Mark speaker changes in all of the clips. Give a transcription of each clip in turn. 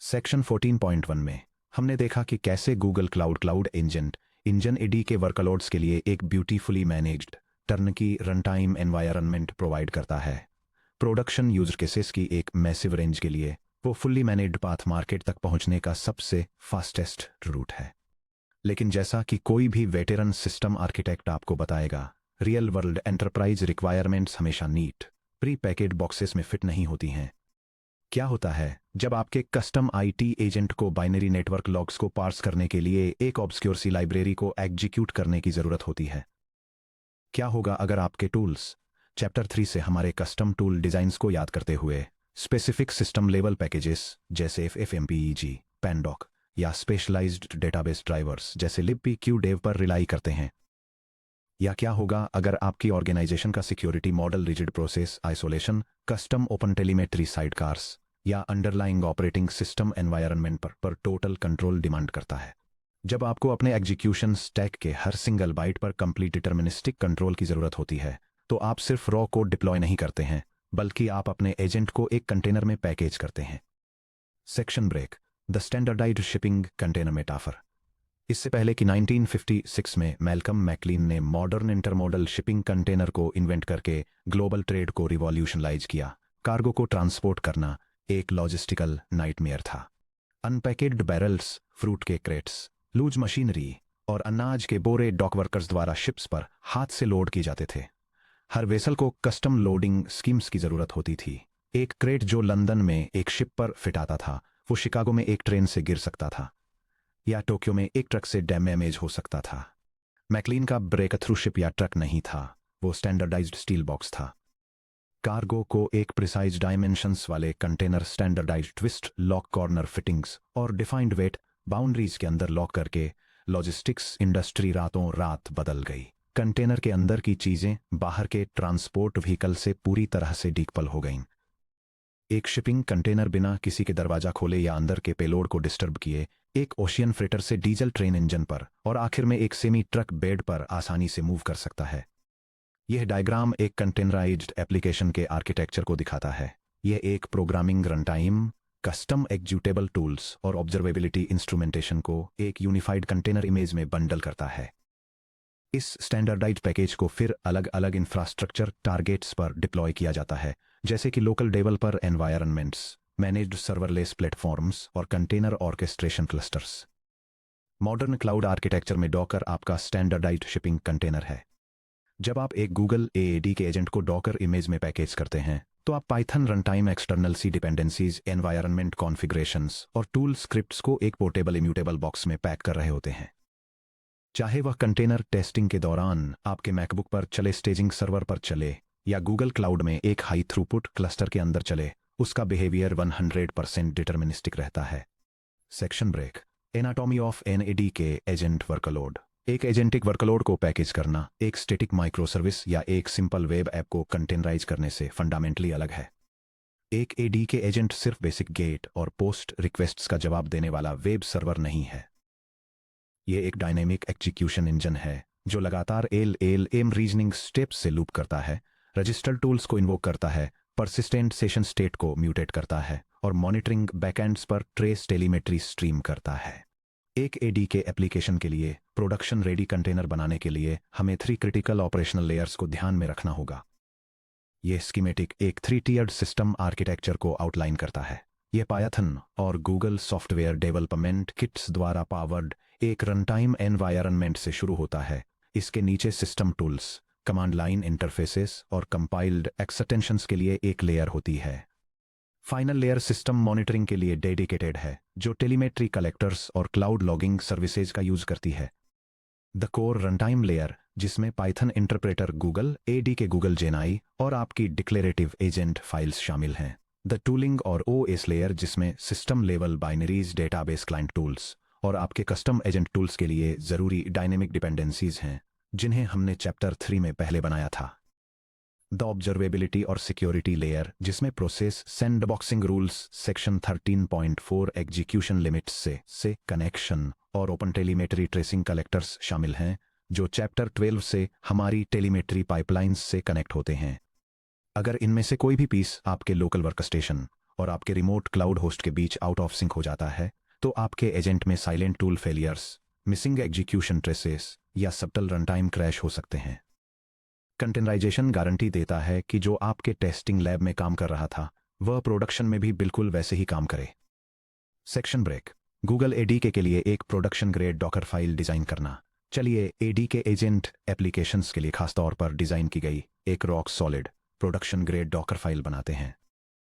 Speaker 1: Section 14.1 में हमने देखा कि कैसे गूगल क्लाउड इंजन एडी के वर्कलोड्स के लिए एक beautifully managed turnkey runtime environment provide करता है। प्रोडक्शन यूजर केसेस की एक मैसिव रेंज के लिए वो फुल्ली मैनेज्ड पाथ मार्केट तक पहुंचने का सबसे फास्टेस्ट रूट है। लेकिन जैसा कि कोई भी वेटेरन सिस्टम आर्किटेक्ट आपको बताएगा, रियल वर्ल्ड एंटरप्राइज रिक्वायरमेंट्स हमेशा नीट प्री पैकेड बॉक्सेस में फिट नहीं होती हैं। क्या होता है जब आपके कस्टम आईटी एजेंट को बाइनरी नेटवर्क लॉग्स को पार्स करने के लिए एक ऑब्सक्योर सी लाइब्रेरी को एग्जीक्यूट करने की जरूरत होती है? क्या होगा अगर आपके टूल्स चैप्टर 3 से हमारे कस्टम टूल डिजाइन्स को याद करते हुए स्पेसिफिक सिस्टम लेवल पैकेजेस जैसे FFmpeg, पैनडॉक या स्पेशलाइज्ड डेटाबेस ड्राइवर्स जैसे libp QDev पर रिलाई करते हैं? या क्या होगा अगर आपकी ऑर्गेनाइजेशन का security model rigid process isolation, custom open telemetry sidecars या अंडरलाइंग ऑपरेटिंग सिस्टम एनवायरनमेंट पर टोटल कंट्रोल डिमांड करता है? जब आपको अपने एग्जीक्यूशन स्टैक के हर सिंगल बाइट पर कंप्लीट डिटर्मिनिस्टिक कंट्रोल की जरूरत होती है, तो आप सिर्फ रॉ कोड डिप्लॉय नहीं करते हैं, बल्कि आप अपने एजेंट को एक कंटेनर में पैकेज करते हैं। Section break, the standardized shipping container metaphor. इससे पहले कि 1956 में मैल्कम मैकलीन ने मॉडर्न इंटरमोडल शिपिंग कंटेनर को इन्वेंट करके ग्लोबल ट्रेड को रिवॉल्यूशनलाइज किया, कार्गो को ट्रांसपोर्ट करना एक लॉजिस्टिकल नाइटमेयर था। अनपैकेड बैरल्स, फ्रूट के क्रेट्स, लूज मशीनरी और अनाज के बोरे डॉक वर्कर्स द्वारा शिप्स पर हाथ से लोड किए जाते थे। हर वेसल को कस्टम लोडिंग स्कीम्स की जरूरत होती थी। एक क्रेट जो लंदन में एक शिप पर फिट आता था, वो शिकागो में एक ट्रेन से गिर सकता था या टोक्यो में एक ट्रक से डैमेज हो सकता था। मैकलीन का ब्रेक थ्रू शिप या ट्रक नहीं था, वो स्टैंडर्डाइज्ड स्टील बॉक्स था। कार्गो को एक प्रिसाइज डायमेंशंस वाले container standardized twist, lock, corner fittings और डिफाइंड वेट बाउंड्रीज के अंदर लॉक करके लॉजिस्टिक्स इंडस्ट्री रातों रात बदल गई। कंटेनर के अंदर की चीजें बाहर के ट्रांसपोर्ट व्हीकल से पूरी तरह से डीकपल हो गईं। एक शिपिंग कंटेनर बिना किसी के दरवाजा खोले या अंदर के पेलोड को डिस्टर्ब किए एक ओशियन फ्रेटर से डीजल ट्रेन इंजन पर और आखिर में एक सेमी ट्रक बेड पर आसानी से मूव कर सकता है। यह डायग्राम एक कंटेनराइज्ड एप्लीकेशन के आर्किटेक्चर को दिखाता है। यह एक programming runtime, custom executable tools और ऑब्जर्वेबिलिटी इंस्ट्रूमेंटेशन को एक यूनिफाइड कंटेनर इमेज में बंडल करता है। इस स्टैंडर्डाइज्ड पैकेज को फिर अलग अलग इंफ्रास्ट्रक्चर टारगेट्स पर डिप्लॉय किया जाता है, जैसे कि local developer environments, managed serverless platforms और container orchestration clusters. Modern cloud architecture में डॉकर आपका स्टैंडर्डाइज्ड शिपिंग कंटेनर है। जब आप एक गूगल AAD के एजेंट को डॉकर इमेज में पैकेज करते हैं, तो आप Python runtime, external C dependencies, environment configurations और टूल स्क्रिप्ट्स को एक पोर्टेबल इम्यूटेबल बॉक्स में पैक कर रहे होते हैं। चाहे वह कंटेनर टेस्टिंग के दौरान आपके मैकबुक पर चले, स्टेजिंग सर्वर पर चले या गूगल क्लाउड में एक हाई थ्रूपुट क्लस्टर के अंदर चले, उसका बिहेवियर 100% डिटर्मिनिस्टिक रहता है। Section break, anatomy of an AD के एजेंट वर्कलोड। एक एजेंटिक वर्कलोड को पैकेज करना एक स्टैटिक माइक्रो सर्विस या एक सिंपल वेब ऐप को कंटेनराइज करने से फंडामेंटली अलग है। एक AD के एजेंट सिर्फ बेसिक गेट और पोस्ट रिक्वेस्ट्स का जवाब देने वाला वेब सर्वर नहीं है। यह एक डायनेमिक एग्जीक्यूशन इंजन है जो लगातार LLM रीजनिंग स्टेप्स से लूप करता है, रजिस्टर्ड टूल्स को इन्वोक करता है, परसिस्टेंट सेशन स्टेट को म्यूटेट करता है और मॉनिटरिंग बैकएंड्स पर ट्रेस टेलीमेट्री स्ट्रीम करता है। एक AD के एप्लीकेशन के लिए प्रोडक्शन रेडी कंटेनर बनाने के लिए हमें 3 क्रिटिकल ऑपरेशनल लेयर्स को ध्यान में रखना होगा। यह स्कीमेटिक एक 3 टियर्ड सिस्टम आर्किटेक्चर को आउटलाइन करता है। यह पायथन और गूगल सॉफ्टवेयर डेवलपमेंट किट्स द्वारा पावर्ड एक रनटाइम एनवायरनमेंट से शुरू होता है। इसके नीचे system tools, command line interfaces और कंपाइल्ड एक्सटेंशंस के लिए एक लेयर होती है। फाइनल लेयर सिस्टम मॉनिटरिंग के लिए डेडिकेटेड है, जो टेलीमेट्री कलेक्टर्स और क्लाउड लॉगिंग सर्विसेज का यूज करती है। द कोर रनटाइम लेयर, जिसमें पाइथन इंटरप्रेटर, गूगल AD के गूगल जेनाई और आपकी डिक्लेरेटिव एजेंट फाइल्स शामिल हैं। द टूलिंग और OS लेयर, जिसमें system level binaries, database client tools और आपके कस्टम एजेंट टूल्स के लिए जरूरी डायनेमिक डिपेंडेंसीज हैं, जिन्हें हमने चैप्टर 3 में पहले बनाया था। द ऑब्जर्वेबिलिटी और सिक्योरिटी लेयर, जिसमें process sandboxing rules, section 13.4 execution limits से कनेक्शन और ओपन टेलीमेट्री ट्रेसिंग कलेक्टर्स शामिल हैं, जो चैप्टर 12 से हमारी टेलीमेट्री पाइपलाइंस से कनेक्ट होते हैं। अगर इनमें से कोई भी पीस आपके लोकल वर्कस्टेशन और आपके रिमोट क्लाउड होस्ट के बीच आउट ऑफ सिंक हो जाता है, तो आपके एजेंट में silent tool failures, missing execution traces या सबटल रनटाइम क्रैश हो सकते हैं। कंटेनराइजेशन गारंटी देता है कि जो आपके टेस्टिंग लैब में काम कर रहा था वह प्रोडक्शन में भी बिल्कुल वैसे ही काम करे। Section break. गूगल एडीके के लिए एक production grade Docker file design करना। चलिए एडीके एजेंट एप्लीकेशंस के लिए खासतौर पर डिजाइन की गई एक rock solid production grade Docker file बनाते हैं।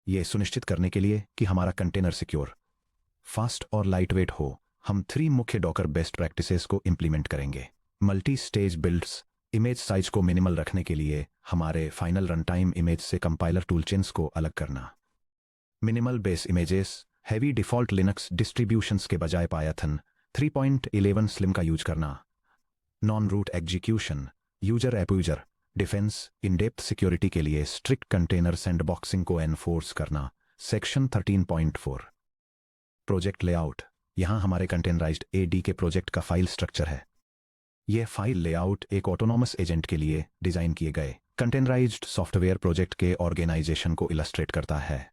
Speaker 1: ये सुनिश्चित करने के लिए कि हमारा कंटेनर सिक्योर, फास्ट और लाइटवेट हो, हम 3 मुख्य डॉकर बेस्ट प्रैक्टिसेस को इंप्लीमेंट करेंगे। Multi stage builds. Image size को मिनिमल रखने के लिए हमारे फाइनल रन टाइम इमेज से कंपाइलर टूलचेन्स को अलग करना। Minimal base images, heavy default Linux distributions के बजाय पायथन 3.11 स्लिम का यूज करना। Non root execution, user app user defense, in depth security के लिए स्ट्रिक्ट कंटेनर सैंडबॉक्सिंग को एनफोर्स करना। सेक्शन 13.4। Project layout. यहां हमारे कंटेनराइज्ड एडीके प्रोजेक्ट का फाइल स्ट्रक्चर है। यह फाइल लेआउट एक ऑटोनॉमस एजेंट के लिए डिजाइन किए गए कंटेनराइज्ड सॉफ्टवेयर प्रोजेक्ट के ऑर्गेनाइजेशन को इलस्ट्रेट करता है।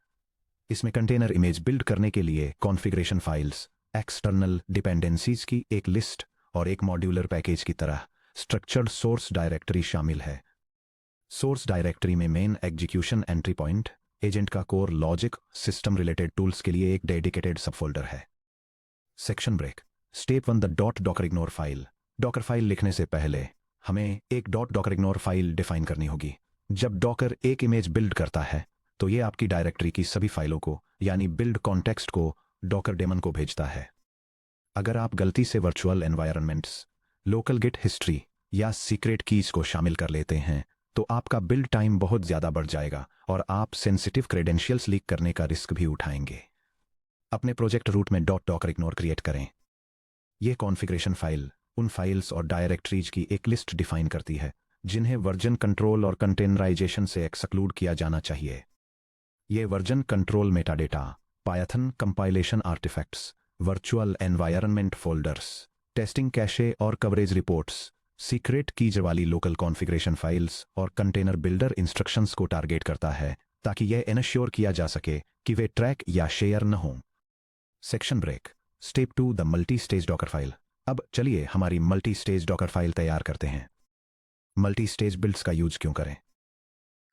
Speaker 1: इसमें कंटेनर इमेज बिल्ड करने के लिए कॉन्फ़िगरेशन फाइल्स, एक्सटर्नल डिपेंडेंसीज की एक लिस्ट और एक मॉड्यूलर पैकेज की तरह स्ट्रक्चर्ड सोर्स डायरेक्टरी शामिल है। सोर्स डायरेक्टरी में main execution entry point, agent का core logic, system related tools के लिए एक डेडिकेटेड सबफोल्डर है। Section break. Step 1 the dot Docker ignore file. Docker file लिखने से पहले हमें एक dot Docker ignore file define करनी होगी। जब डॉकर एक इमेज बिल्ड करता है तो यह आपकी डायरेक्टरी की सभी फाइलों को यानी बिल्ड कॉन्टेक्स्ट को डॉकर डेमन को भेजता है। अगर आप गलती से virtual environments, local git history या सीक्रेट कीज को शामिल कर लेते हैं तो आपका बिल्ड टाइम बहुत ज्यादा बढ़ जाएगा और आप सेंसिटिव क्रेडेंशियल्स लीक करने का रिस्क भी उठाएंगे। अपने प्रोजेक्ट रूट में डॉट डॉकर इग्नोर क्रिएट करें। यह कॉन्फ़िगरेशन फाइल उन फाइल्स और डायरेक्टरीज की एक लिस्ट डिफाइन करती है जिन्हें वर्जन कंट्रोल और कंटेनराइजेशन से एक्सक्लूड किया जाना चाहिए। ये version control metadata, Python compilation artifacts, virtual environment folders, testing cache और कवरेज रिपोर्ट्स, सीक्रेट कीज वाली लोकल कॉन्फ़िगरेशन फाइल्स और कंटेनर बिल्डर इंस्ट्रक्शंस को टारगेट करता है ताकि यह एनश्योर किया जा सके कि वे ट्रैक या शेयर न हों। Section break. Step 2 the multi stage Docker file. अब चलिए हमारी मल्टी स्टेज डॉकर फाइल तैयार करते हैं। मल्टी स्टेज बिल्ड्स का यूज क्यों करें?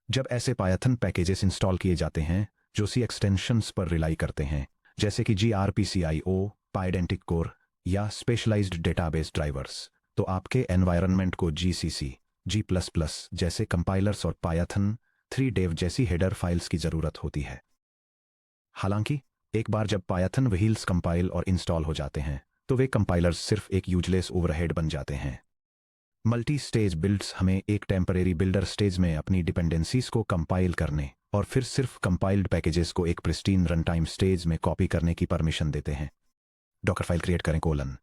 Speaker 1: जब ऐसे पायथन पैकेजेस इंस्टॉल किए जाते हैं जो सी एक्सटेंशंस पर रिलाई करते हैं, जैसे कि gRPCIO, पाइडेंटिक कोर या स्पेशलाइज्ड डेटाबेस ड्राइवर्स, तो आपके एनवायरनमेंट को GCC, G++ जैसे कंपाइलर्स और पायथन 3dev जैसी हेडर फाइल्स की जरूरत होती है। हालांकि एक बार जब पायथन व्हील्स कंपाइल और इंस्टॉल हो जाते हैं तो वे कंपाइलर्स सिर्फ एक यूजलेस ओवरहेड बन जाते हैं। मल्टी स्टेज बिल्ड्स हमें एक टेम्परेरी बिल्डर स्टेज में अपनी डिपेंडेंसीज को कंपाइल करने और फिर सिर्फ कंपाइल्ड पैकेजेस को एक प्रिस्टीन रनटाइम स्टेज में कॉपी करने की परमिशन देते हैं। डॉकर फाइल क्रिएट करें कोलन।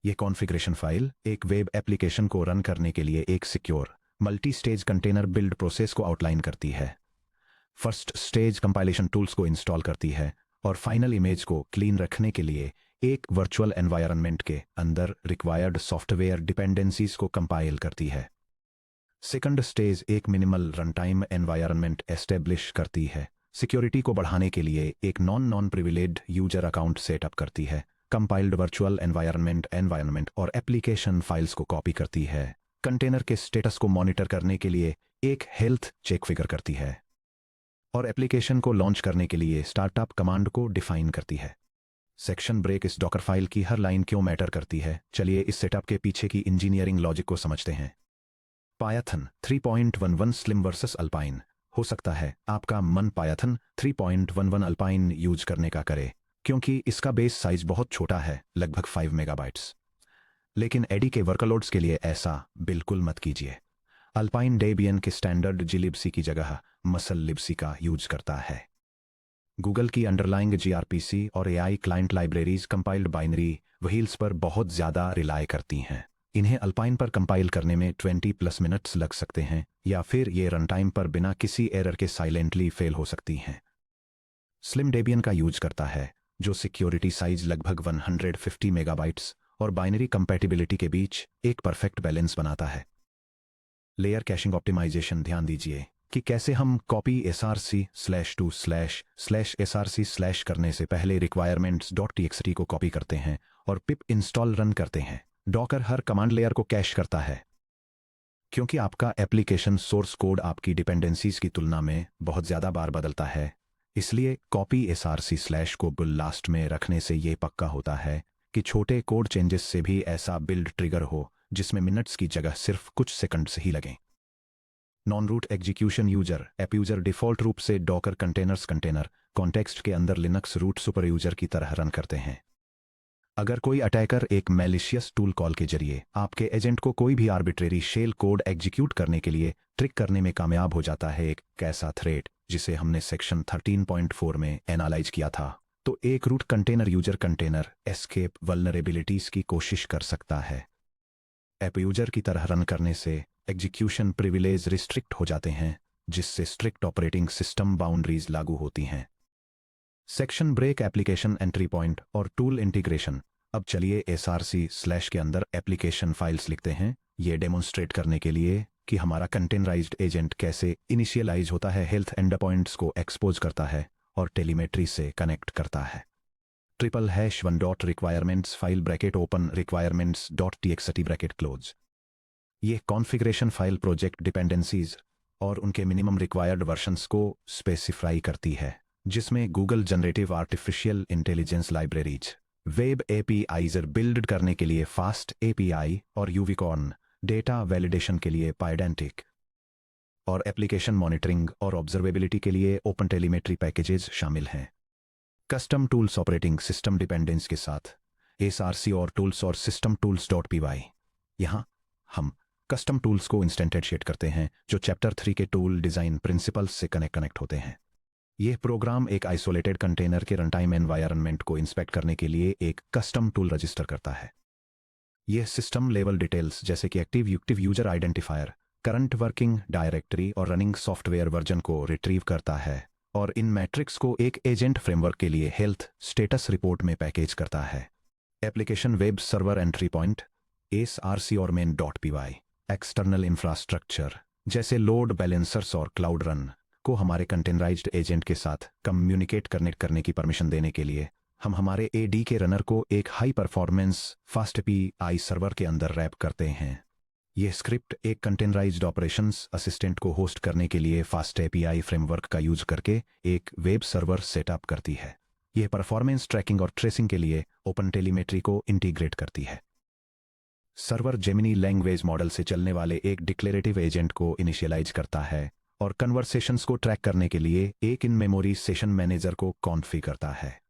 Speaker 1: यह कॉन्फ़िगरेशन फाइल एक वेब एप्लीकेशन को रन करने के लिए एक secure multi stage container build process को आउटलाइन करती है। फर्स्ट स्टेज कंपाइलेशन टूल्स को इंस्टॉल करती है और फाइनल इमेज को क्लीन रखने के लिए एक वर्चुअल एनवायरनमेंट के अंदर रिक्वायर्ड सॉफ्टवेयर डिपेंडेंसीज को कंपाइल करती है। सेकंड स्टेज एक मिनिमल रनटाइम एनवायरनमेंट एस्टेब्लिश करती है, सिक्योरिटी को बढ़ाने के लिए एक non privileged user account setup करती है, कंपाइल्ड वर्चुअल एनवायरनमेंट और एप्लीकेशन फाइल्स को कॉपी करती है, कंटेनर के स्टेटस को मॉनिटर करने के लिए एक हेल्थ चेक फिगर करती है और एप्लीकेशन को लॉन्च करने के लिए स्टार्टअप कमांड को डिफाइन करती है। Section break. इस डॉकर फाइल की हर लाइन क्यों मैटर करती है? चलिए इस सेटअप के पीछे की इंजीनियरिंग लॉजिक को समझते हैं। Python 3.11 slim versus alpine. हो सकता है आपका मन पायथन 3.11 अल्पाइन यूज करने का करे क्योंकि इसका बेस साइज बहुत छोटा है, लगभग 5 मेगाबाइट्स। लेकिन एडी के वर्कलोड्स के लिए ऐसा बिल्कुल मत कीजिए। अल्पाइन डेबियन के स्टैंडर्ड gLibc की जगह मसल लिब्सी का यूज करता है। गूगल की अंडरलाइंग gRPC और AI client libraries compiled binary wheels पर बहुत ज़्यादा रिलाय करती हैं। इन्हें अल्पाइन पर कंपाइल करने में 20+ मिनट्स लग सकते हैं या फिर ये रन टाइम पर बिना किसी एरर के साइलेंटली फेल हो सकती हैं। स्लिम डेबियन का यूज करता है जो सिक्योरिटी साइज लगभग 150 मेगाबाइट्स और बाइनरी कंपैटिबिलिटी के बीच एक परफेक्ट बैलेंस बनाता है। Layer caching optimization. ध्यान दीजिए, कि कैसे हम कॉपी src/2//src/ करने से पहले requirements.txt को कॉपी करते हैं और पिप इंस्टॉल रन करते हैं। डॉकर हर कमांड लेयर को कैश करता है। क्योंकि आपका एप्लीकेशन सोर्स कोड आपकी डिपेंडेंसीज की तुलना में बहुत ज़्यादा बार बदलता है, इसलिए कॉपी src/ को बुल लास्ट में रखने से ये पक्का होता है कि छोटे कोड चेंजेस से भी ऐसा बिल्ड ट्रिगर हो जिसमें मिनट्स की जगह सिर्फ कुछ सेकंड्स ही लगें। Non root execution user app user default रूप से डॉकर कंटेनर कॉन्टेक्स्ट के अंदर लिनक्स रूट सुपर यूजर की तरह रन करते हैं। अगर कोई अटैकर एक मैलिशियस टूल कॉल के जरिए आपके एजेंट को कोई भी आर्बिट्रेरी शेल कोड एग्जीक्यूट करने के लिए ट्रिक करने में कामयाब हो जाता है, एक कैसा थ्रेट जिसे हमने सेक्शन 13.4 में एनालाइज किया था, तो एक root container user container escape vulnerabilities की कोशिश कर सकता है। ऐप यूजर की तरह रन करने से एग्जीक्यूशन प्रिविलेज रिस्ट्रिक्ट हो जाते हैं, जिससे स्ट्रिक्ट ऑपरेटिंग सिस्टम बाउंड्रीज लागू होती हैं। Section break application entry point और टूल इंटीग्रेशन। अब चलिए src/ के अंदर एप्लीकेशन फाइल्स लिखते हैं, ये डेमोन्स्ट्रेट करने के लिए कि हमारा कंटेनराइज्ड एजेंट कैसे इनिशियलाइज होता है, हेल्थ एंड पॉइंट्स को एक्सपोज करता है और टेलीमेट्री से कनेक्ट करता है। #1.requirements file bracket open requirements.txt bracket close. ये कॉन्फ़िगरेशन फाइल प्रोजेक्ट डिपेंडेंसीज और उनके मिनिमम रिक्वायर्ड वर्जन्स को स्पेसिफाई करती है, जिसमें Google generative artificial intelligence libraries, web APIs build करने के लिए फास्ट एपीआई और यूविकॉर्न, डेटा वैलिडेशन के लिए पाइडेंटिक और एप्लीकेशन मॉनिटरिंग और ऑब्जर्वेबिलिटी के लिए ओपन टेलीमेट्री पैकेजेस शामिल हैं। Custom tools operating system dependence के साथ src और टूल्स और सिस्टम tools.py। यहाँ हम कस्टम टूल्स को इंस्टेंटिएट करते हैं जो चैप्टर 3 के टूल डिज़ाइन प्रिंसिपल्स से कनेक्ट होते हैं। यह प्रोग्राम एक आइसोलेटेड कंटेनर के रनटाइम एनवायरनमेंट को इंस्पेक्ट करने के लिए एक कस्टम टूल रजिस्टर करता है। यह सिस्टम लेवल डिटेल्स जैसे कि active user identifier, current working directory और रनिंग सॉफ्टवेयर वर्जन को रिट्रीव करता है और इन मैट्रिक्स को एक एजेंट फ्रेमवर्क के लिए हेल्थ स्टेटस रिपोर्ट में पैकेज करता है। Application web server entry point src और main.py एक्सटर्नल इंफ्रास्ट्रक्चर जैसे लोड बैलेंसर्स और क्लाउड रन को हमारे कंटेनराइज्ड एजेंट के साथ कम्युनिकेट करने की परमिशन देने के लिए हम हमारे एडी के रनर को एक high performance fast API server के अंदर रैप करते हैं। यह स्क्रिप्ट एक कंटेनराइज्ड ऑपरेशंस असिस्टेंट को होस्ट करने के लिए फास्ट एपीआई फ्रेमवर्क का यूज करके एक वेब सर्वर सेटअप करती है। यह परफॉर्मेंस ट्रैकिंग और ट्रेसिंग के लिए ओपन टेलीमेट्री को इंटीग्रेट करती है। सर्वर जेमिनी लैंग्वेज मॉडल से चलने वाले एक डिक्लेरेटिव एजेंट को इनिशियलाइज करता है और कन्वर्सेशंस को ट्रैक करने के लिए एक इन मेमोरी सेशन मैनेजर को कॉन्फ़िगर करता है।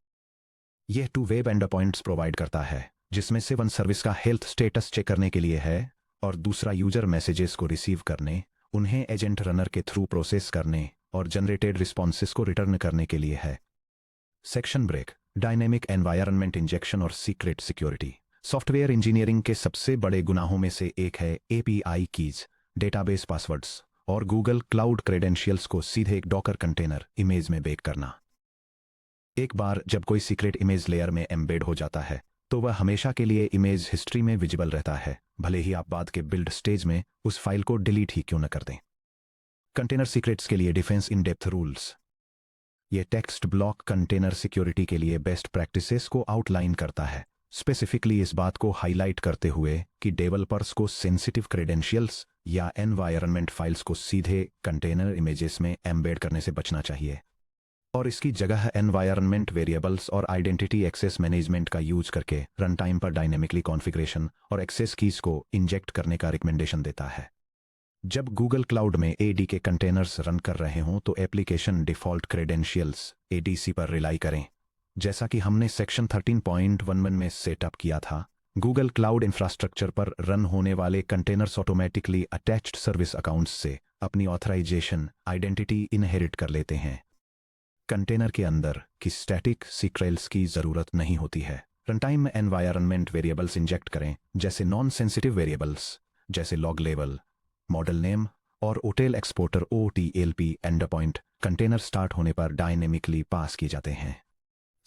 Speaker 1: यह 2 वेब एंड पॉइंट्स प्रोवाइड करता है, जिसमें से वन सर्विस का हेल्थ स्टेटस चेक करने के लिए है और दूसरा यूजर मैसेजेस को रिसीव करने, उन्हें एजेंट रनर के थ्रू प्रोसेस करने और जनरेटेड रिस्पॉन्सेस को रिटर्न करने के लिए है। Section break, dynamic environment injection और सीक्रेट सिक्योरिटी। सॉफ्टवेयर इंजीनियरिंग के सबसे बड़े गुनाहों में से एक है एपीआई कीज, डेटाबेस पासवर्ड्स और गूगल क्लाउड क्रेडेंशियल्स को सीधे एक डॉकर कंटेनर इमेज में बेक करना। एक बार जब कोई सीक्रेट इमेज लेयर में एम्बेड हो जाता है तो वह हमेशा के लिए इमेज हिस्ट्री में विजिबल रहता है, भले ही आप बाद के बिल्ड स्टेज में उस फाइल को डिलीट ही क्यों न कर दें। कंटेनर सीक्रेट्स के लिए डिफेंस इन डेप्थ रूल्स। यह टेक्स्ट ब्लॉक कंटेनर सिक्योरिटी के लिए बेस्ट प्रैक्टिसेस को आउटलाइन करता है, स्पेसिफिकली इस बात को हाईलाइट करते हुए कि डेवलपर्स को सेंसिटिव क्रेडेंशियल्स या एनवायरनमेंट फाइल्स को सीधे कंटेनर इमेजेस में एम्बेड करने से बचना चाहिए और इसकी जगह एनवायरनमेंट वेरिएबल्स और आइडेंटिटी एक्सेस मैनेजमेंट का यूज करके रन टाइम पर डायनेमिकली कॉन्फ़िगरेशन और एक्सेस कीज को इंजेक्ट करने का रिकमेंडेशन देता है। जब गूगल क्लाउड में एडी के कंटेनर्स रन कर रहे हों तो एप्लीकेशन डिफ़ॉल्ट क्रेडेंशियल्स एडीसी पर रिलाई करें, जैसा कि हमने सेक्शन 13.11 में सेटअप किया था। गूगल क्लाउड इंफ्रास्ट्रक्चर पर रन होने वाले containers automatically attached service accounts से अपनी ऑथराइजेशन आइडेंटिटी इनहेरिट कर लेते हैं। कंटेनर के अंदर की स्टैटिक सीक्रेल्स की ज़रूरत नहीं होती है। रनटाइम में एनवायरनमेंट वेरिएबल्स इंजेक्ट करें, जैसे नॉन सेंसिटिव वेरिएबल्स जैसे लॉग लेवल, मॉडल नेम और OTel exporter OTLP endpoint container start होने पर डायनेमिकली पास किए जाते हैं।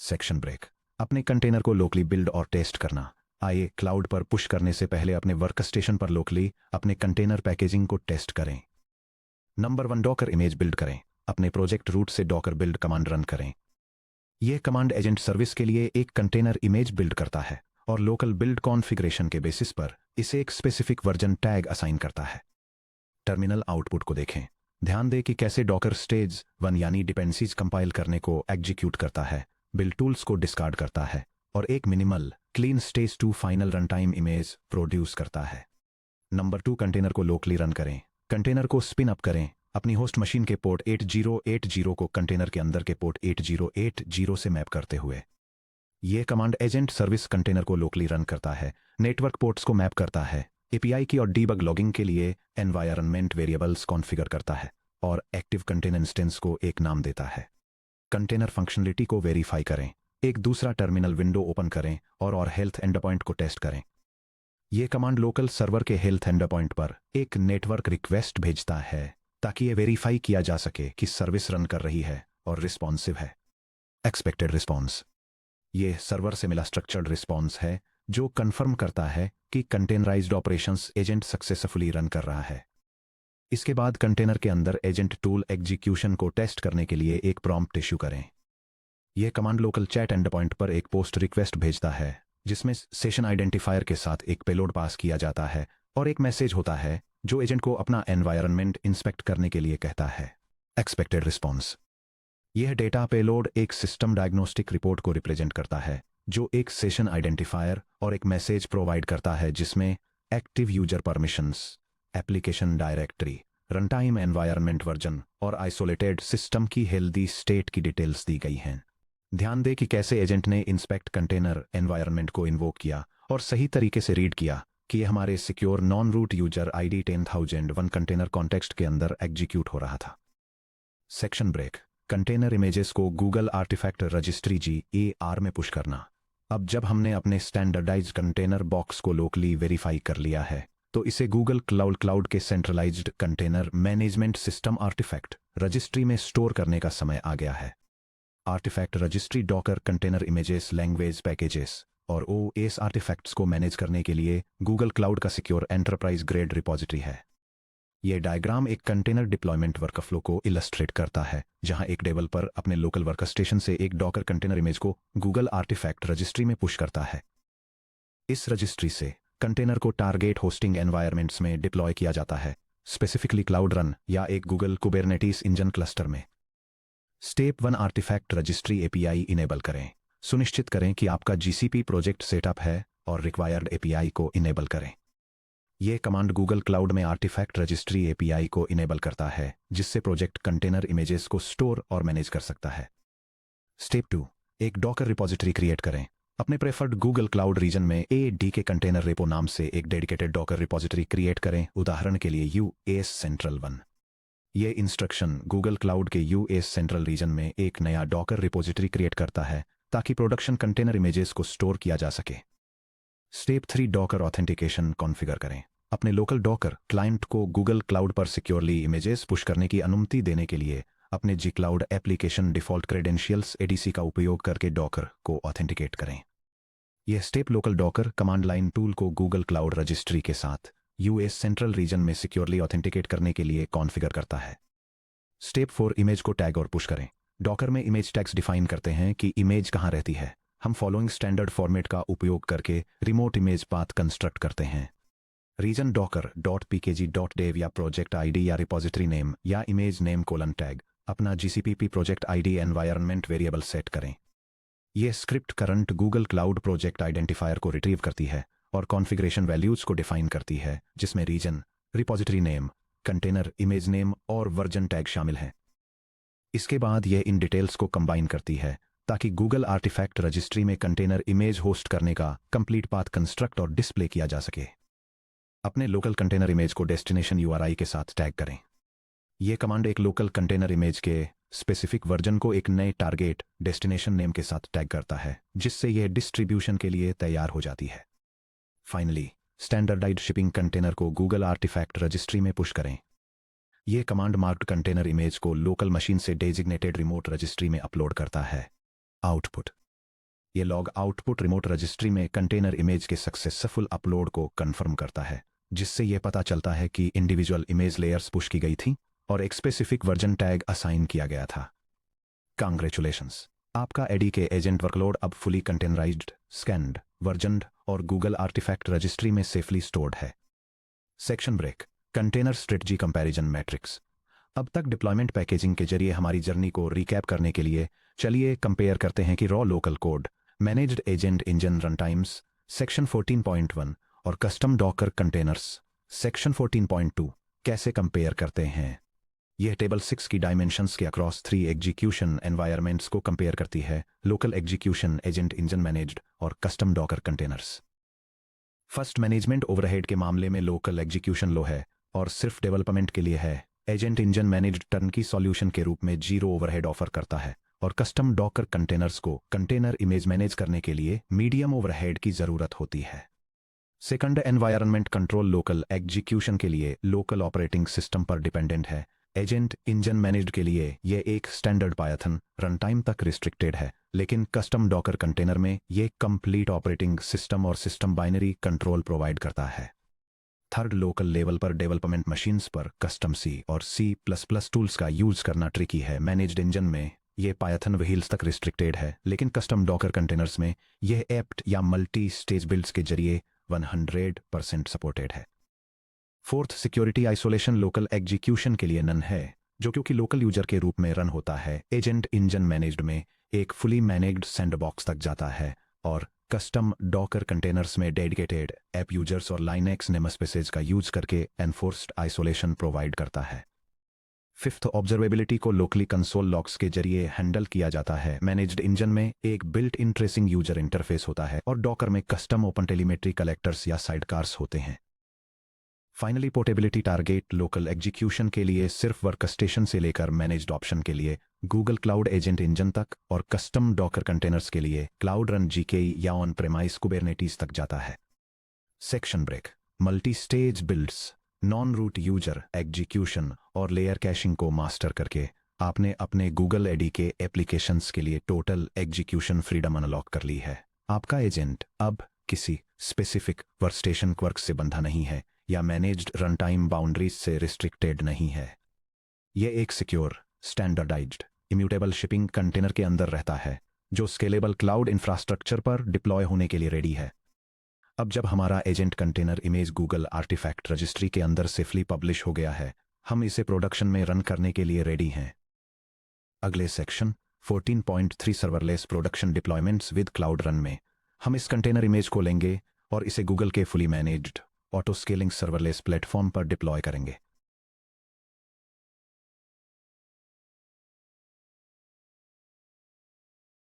Speaker 1: सेक्शन ब्रेक, अपने कंटेनर को लोकली बिल्ड और टेस्ट करना। आइए क्लाउड पर पुश करने से पहले अपने वर्क स्टेशन पर लोकली अपने कंटेनर पैकेजिंग को टेस्ट करें। नंबर 1, डॉकर इमेज बिल्ड करें। अपने प्रोजेक्ट रूट से डॉकर बिल्ड कमांड रन करें। यह कमांड एजेंट सर्विस के लिए एक कंटेनर इमेज बिल्ड करता है और लोकल बिल्ड कॉन्फ़िगरेशन के बेसिस पर इसे एक स्पेसिफिक वर्जन टैग असाइन करता है। टर्मिनल आउटपुट को देखें। ध्यान दें कि कैसे डॉकर स्टेज 1 यानी डिपेंडेंसीज कंपाइल करने को एग्जीक्यूट करता है, बिल्ड टूल्स को डिस्कार्ड करता है और एक minimal clean stage 2 final run time image produce करता है। नंबर 2, कंटेनर को लोकली रन करें। कंटेनर को स्पिन अप करें अपनी होस्ट मशीन के पोर्ट 8080 को कंटेनर के अंदर के पोर्ट 8080 से मैप करते हुए। यह कमांड एजेंट सर्विस कंटेनर को लोकली रन करता है, नेटवर्क पोर्ट्स को मैप करता है, एपीआई की और डीबग लॉगिंग के लिए एनवायरनमेंट वेरिएबल्स कॉन्फ़िगर करता है और एक्टिव कंटेनर इंस्टेंस को एक नाम देता है। कंटेनर फंक्शनलिटी को वेरीफाई करें। एक दूसरा टर्मिनल विंडो ओपन करें और हेल्थ एंड पॉइंट को टेस्ट करें। यह कमांड लोकल सर्वर के हेल्थ एंड पॉइंट पर एक नेटवर्क रिक्वेस्ट भेजता है ताकि यह वेरीफाई किया जा सके कि सर्विस रन कर रही है और रिस्पॉन्सिव है। एक्सपेक्टेड रिस्पॉन्स, यह सर्वर से मिला स्ट्रक्चर्ड रिस्पॉन्स है जो कंफर्म करता है कि containerised operations agent successfully run कर रहा है। इसके बाद कंटेनर के अंदर एजेंट टूल एग्जीक्यूशन को टेस्ट करने के लिए एक प्रॉम्प्ट इशू करें। यह command local chat and point पर एक पोस्ट रिक्वेस्ट भेजता है जिसमें सेशन आइडेंटिफायर के साथ एक पेलोड पास किया जाता है और एक मैसेज होता है जो एजेंट को अपना एनवायरनमेंट इंस्पेक्ट करने के लिए कहता है। एक्सपेक्टेड रिस्पॉन्स, यह डेटा पेलोड एक सिस्टम डायग्नोस्टिक रिपोर्ट को रिप्रेजेंट करता है जो एक सेशन आइडेंटिफायर और एक मैसेज प्रोवाइड करता है जिसमें active user permissions, application directory, runtime environment version और आइसोलेटेड सिस्टम की हेल्दी स्टेट की डिटेल्स दी गई हैं। ध्यान दें कि कैसे एजेंट ने इंस्पेक्ट कंटेनर एनवायरनमेंट को इन्वोक किया और सही तरीके से रीड किया कि यह हमारे secure non root user ID 10001 container context के अंदर एग्जीक्यूट हो रहा था। सेक्शन ब्रेक, कंटेनर इमेजेस को गूगल आर्टिफैक्ट रजिस्ट्री GAR में पुश करना। अब जब हमने अपने स्टैंडर्डाइज्ड कंटेनर बॉक्स को लोकली वेरीफाई कर लिया है तो इसे गूगल क्लाउड के centralized container management system artifact registry में स्टोर करने का समय आ गया है। Artifact registry Docker container images, language packages और OS आर्टिफैक्ट्स को मैनेज करने के लिए गूगल क्लाउड का सिक्योर एंटरप्राइज ग्रेड रिपॉजिटरी है। यह डायग्राम एक कंटेनर डिप्लॉयमेंट वर्कफ्लो को इलस्ट्रेट करता है जहां एक डेवलपर अपने लोकल वर्कस्टेशन से एक डॉकर कंटेनर इमेज को गूगल आर्टिफैक्ट रजिस्ट्री में पुश करता है। इस रजिस्ट्री से कंटेनर को टारगेट होस्टिंग एनवायरनमेंट्स में डिप्लॉय किया जाता है, स्पेसिफिकली क्लाउड रन या एक गूगल कुबरनेटिस इंजन क्लस्टर में। Step 1, artifact registry API enable करें। सुनिश्चित करें कि आपका GCP प्रोजेक्ट सेटअप है और रिक्वायर्ड API को इनेबल करें। यह कमांड गूगल क्लाउड में आर्टिफैक्ट रजिस्ट्री API को इनेबल करता है जिससे प्रोजेक्ट कंटेनर इमेजेस को स्टोर और मैनेज कर सकता है। स्टेप 2, एक डॉकर रिपॉजिटरी क्रिएट करें। अपने प्रेफर्ड गूगल क्लाउड रीजन में ADK कंटेनर रेपो नाम से एक डेडिकेटेड डॉकर रिपॉजिटरी क्रिएट करें, उदाहरण के लिए US सेंट्रल 1। यह इंस्ट्रक्शन गूगल क्लाउड के US सेंट्रल रीजन में एक नया डॉकर रिपॉजिटरी क्रिएट करता है ताकि प्रोडक्शन कंटेनर इमेजेस को स्टोर किया जा सके। स्टेप 3, डॉकर ऑथेंटिकेशन कॉन्फ़िगर करें। अपने लोकल डॉकर क्लाइंट को गूगल क्लाउड पर सिक्योरली इमेजेस पुश करने की अनुमति देने के लिए अपने G-Cloud application default credentials ADC का उपयोग करके डॉकर को ऑथेंटिकेट करें। यह step local Docker command line tool को गूगल क्लाउड रजिस्ट्री के साथ US सेंट्रल रीजन में सिक्योरली ऑथेंटिकेट करने के लिए कॉन्फ़िगर करता है। स्टेप 4, इमेज को टैग और पुश करें। डॉकर में इमेज टैग्स डिफाइन करते हैं कि इमेज कहाँ रहती है। हम फॉलोइंग स्टैंडर्ड फॉर्मेट का उपयोग करके रिमोट इमेज पाथ कंस्ट्रक्ट करते हैं। रीजन डॉकर .pkg.dev या प्रोजेक्ट आईडी या रिपॉजिटरी नेम या इमेज नेम कोलन टैग अपना GCP project ID environment variable set करें। यह script current Google cloud project identifier को रिट्रीव करती है और कॉन्फ़िगरेशन वैल्यूज को डिफाइन करती है जिसमें region, repository name, container image name और वर्जन टैग शामिल हैं। इसके बाद यह इन डिटेल्स को कंबाइन करती है ताकि गूगल आर्टिफैक्ट रजिस्ट्री में कंटेनर इमेज होस्ट करने का कंप्लीट पाथ कंस्ट्रक्ट और डिस्प्ले किया जा सके। अपने लोकल कंटेनर इमेज को डेस्टिनेशन URI के साथ टैग करें। यह कमांड एक लोकल कंटेनर इमेज के स्पेसिफिक वर्जन को एक नए टारगेट डेस्टिनेशन नेम के साथ टैग करता है जिससे यह डिस्ट्रीब्यूशन के लिए तैयार हो जाती है। फाइनली, स्टैंडर्डाइज्ड शिपिंग कंटेनर को गूगल आर्टिफैक्ट रजिस्ट्री में पुश करें। यह कमांड मार्क्ड कंटेनर इमेज को लोकल मशीन से डेजिग्नेटेड रिमोट रजिस्ट्री में अपलोड करता है। आउटपुट, यह लॉग आउटपुट रिमोट रजिस्ट्री में कंटेनर इमेज के सक्सेसफुल अपलोड को कंफर्म करता है जिससे यह पता चलता है कि इंडिविजुअल इमेज लेयर्स पुश की गई थी और एक स्पेसिफिक वर्जन टैग असाइन किया गया था। कांग्रेचुलेशंस, आपका एडीके एजेंट वर्कलोड अब फुली कंटेनराइज्ड, स्कैन्ड, वर्जनड और गूगल आर्टिफैक्ट रजिस्ट्री में सेफली स्टोर्ड है। Section break, container strategy comparison matrix. अब तक डिप्लॉयमेंट पैकेजिंग के जरिए हमारी जर्नी को रिकैप करने के लिए चलिए कंपेयर करते हैं कि raw local code, managed agent engine run times section 14.1 और कस्टम डॉकर कंटेनर्स सेक्शन 14.2 कैसे कंपेयर करते हैं। यह टेबल 6 की डायमेंशंस के अक्रॉस 3 एग्जीक्यूशन एनवायरमेंट्स को कंपेयर करती है, local execution agent engine managed और custom docker containers. First, management overhead के मामले में लोकल एग्जीक्यूशन लो है और सिर्फ डेवलपमेंट के लिए है। Agent engine managed turnkey solution के रूप में 0 ओवरहेड ऑफर करता है और कस्टम डॉकर कंटेनर्स को कंटेनर इमेज मैनेज करने के लिए मीडियम ओवरहेड की जरूरत होती है। Second, environment control local execution के लिए लोकल ऑपरेटिंग सिस्टम पर डिपेंडेंट है। एजेंट इंजन मैनेज्ड के लिए यह एक स्टैंडर्ड पायथन रन टाइम तक रिस्ट्रिक्टेड है, लेकिन कस्टम डॉकर कंटेनर में यह कंप्लीट ऑपरेटिंग सिस्टम और सिस्टम बाइनरी कंट्रोल प्रोवाइड करता है। थर्ड, लोकल लेवल पर डेवलपमेंट मशीन्स पर कस्टम सी और C++ टूल्स का यूज करना ट्रिकी है। मैनेज्ड इंजन में यह पायथन व्हील्स तक रिस्ट्रिक्टेड है, लेकिन कस्टम डॉकर कंटेनर्स में यह एप्ट या मल्टी स्टेज बिल्ड्स के जरिए 100% सपोर्टेड है। Fourth, security isolation local execution के लिए नन है, जो क्योंकि लोकल यूजर के रूप में रन होता है। एजेंट इंजन मैनेज्ड में एक फुली मैनेज्ड सैंडबॉक्स तक जाता है और कस्टम डॉकर कंटेनर्स में डेडिकेटेड ऐप यूजर्स और लाइनक्स नेमस्पेसेस का यूज करके एनफोर्स्ड आइसोलेशन प्रोवाइड करता है। फिफ्थ, ऑब्जर्वेबिलिटी को लोकली कंसोल लॉक्स के जरिए हैंडल किया जाता है। मैनेज्ड इंजन में एक built in tracing user interface होता है और डॉकर में कस्टम ओपन टेलीमेट्री कलेक्टर्स या साइडकार्स होते हैं। Finally, portability target local execution के लिए सिर्फ वर्कस्टेशन से लेकर मैनेज्ड ऑप्शन के लिए गूगल क्लाउड एजेंट इंजन तक और कस्टम डॉकर कंटेनर्स के लिए क्लाउड रन GKE या ऑन प्रेमाइस कुबरनेटीज तक जाता है। Section break, multi stage builds, non root user execution और लेयर कैशिंग को मास्टर करके आपने अपने गूगल एडीके एप्लीकेशंस के लिए टोटल एग्जीक्यूशन फ्रीडम अनलॉक कर ली है। आपका एजेंट अब किसी स्पेसिफिक वर्कस्टेशन क्वर्क से बंधा नहीं है या मैनेज्ड रन टाइम बाउंड्रीज से रिस्ट्रिक्टेड नहीं है। यह एक secure, standardized, immutable shipping container के अंदर रहता है, जो स्केलेबल क्लाउड इंफ्रास्ट्रक्चर पर डिप्लॉय होने के लिए रेडी है। अब जब हमारा agent container image Google artifact registry के अंदर सेफली पब्लिश हो गया है, हम इसे प्रोडक्शन में रन करने के लिए रेडी हैं। अगले section 14.3 serverless production deployments with cloud run में हम इस कंटेनर इमेज को लेंगे और इसे गूगल के fully managed auto scaling serverless platform पर डिप्लॉय करेंगे।